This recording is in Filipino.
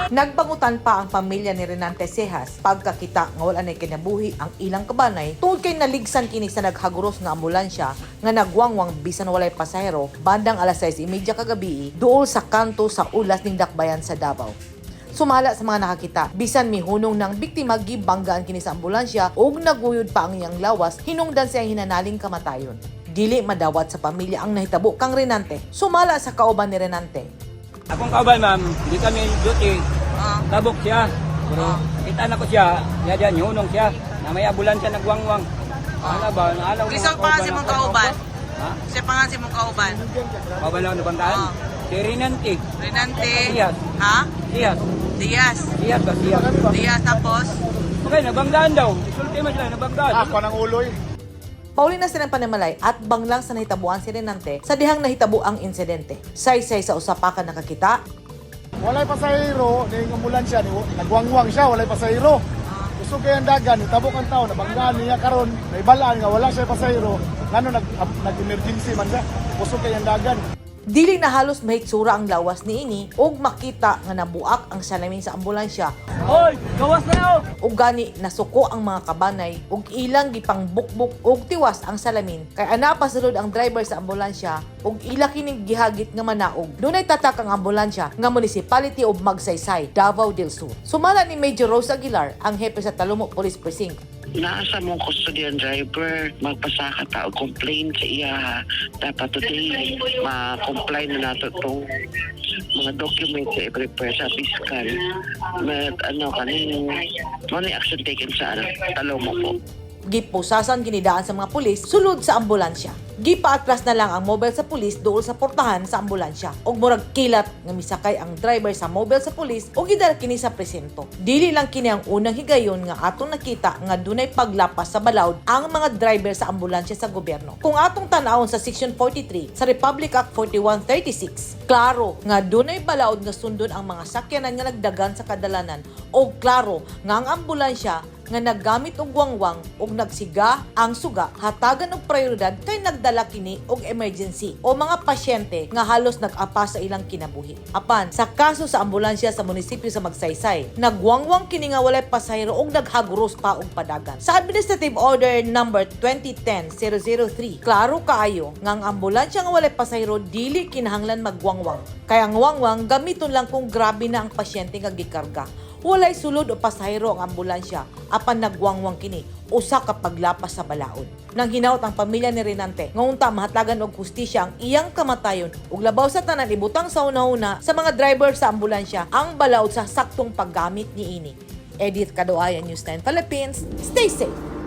Nagbangutan pa ang pamilya ni Renante Cejas pagkakita nga wala na kinabuhi ang ilang kabanay tungod kay naligsan kini sa naghaguros nga ambulansya nga nagwangwang bisan walay pasahero bandang alas 6:30 kagabi duol sa kanto sa ulas ning dakbayan sa Davao. Sumala sa mga nakakita, bisan mihunong ng biktima gibanggaan kini sa ambulansya ug naguyod pa ang iyang lawas hinungdan sa hinanaling kamatayon. Dili madawat sa pamilya ang nahitabo kang Renante. Sumala sa kauban ni Renante. Akong kauban, ma'am, hindi kami duty. Tabok siya. Pero kita na ko siya, diyan hunong siya. Na may ambulansya nagwangwang. Ano ba? Naalaw mo. Isang pangasin mong kauban. Ha? Isang pangasin mong kauban. Kauban lang nabantaan? Si Renante. Renante. Diaz. Ha? Diaz. Diaz. Diaz ba? Diaz. Diaz tapos. Okay, nabanggaan daw. Isulti man sila, nabanggaan. Ako ng uloy. Pauli na silang panamalay at banglang sa nahitabuan si Renante sa dihang nahitabo ang insidente. Saysay sa usapakan nakakita. Walay pasahero, ning ambulansya ni nagwangwang siya, walay pasahero. Gusto kay ang dagan, itabok ang tao, nabanggaan niya karon, naibalaan nga wala siya pasahero, ngano nag-emergency man siya. Gusto kay ang dagan. Dili na halos mahitsura ang lawas ni ini ug makita nga nabuak ang salamin sa ambulansya. Hoy, gawas na oh! Ug gani nasuko ang mga kabanay ug ilang gipang bukbuk ug tiwas ang salamin kay ana pasulod ang driver sa ambulansya ug ila kining gihagit nga manaog. Dunay tatak ang ambulansya nga Municipality of Magsaysay, Davao del Sur. Sumala ni Major Rose Aguilar, ang hepe sa Talumok Police Precinct. Naasa mong custodian driver, magpasaka ta o complain sa iya. Dapat today, ma-comply na nato itong mga documents sa i-prepare sa fiscal. Money action taken sa Talomo po. Gipusasan kinidaan sa mga pulis sulod sa ambulansya. Gipaatras na lang ang mobile sa pulis dool sa portahan sa ambulansya. Og murag kilat nga misakay ang driver sa mobile sa pulis ug gidala kini sa presinto. Dili lang kini ang unang higayon nga atong nakita nga dunay paglapas sa balawd ang mga driver sa ambulansya sa gobyerno. Kung atong tan-awon sa Section 43 sa Republic Act 4136, klaro nga dunay balawd nga sundon ang mga sakyanan nga nagdagan sa kadalanan og klaro nga ang ambulansya nga naggamit og wangwang ug nagsiga ang suga hatagan og prioridad kay nagdala kini og emergency o mga pasyente nga halos nag-apa sa ilang kinabuhi. Apan sa kaso sa ambulansya sa munisipyo sa Magsaysay, nagwangwang kini nga walay pasahero ug naghaguros pa og padagan. Sa Administrative Order number 2010-003, klaro kaayo nga ang ambulansya nga walay pasahero dili kinahanglan magwangwang. Kaya ang wangwang gamiton lang kung grabe na ang pasyente nga gikarga. Walay sulod o pasahero ang ambulansya apan nagwangwang kini usa ka paglapas sa balaod. Nang hinaut ang pamilya ni Renante nga unta mahatagan og hustisya ang iyang kamatayon ug labaw sa tanan ibutang sa una-una sa mga driver sa ambulansya ang balaod sa saktong paggamit niini. Edith Cadoayan, News 9 Philippines. Stay safe.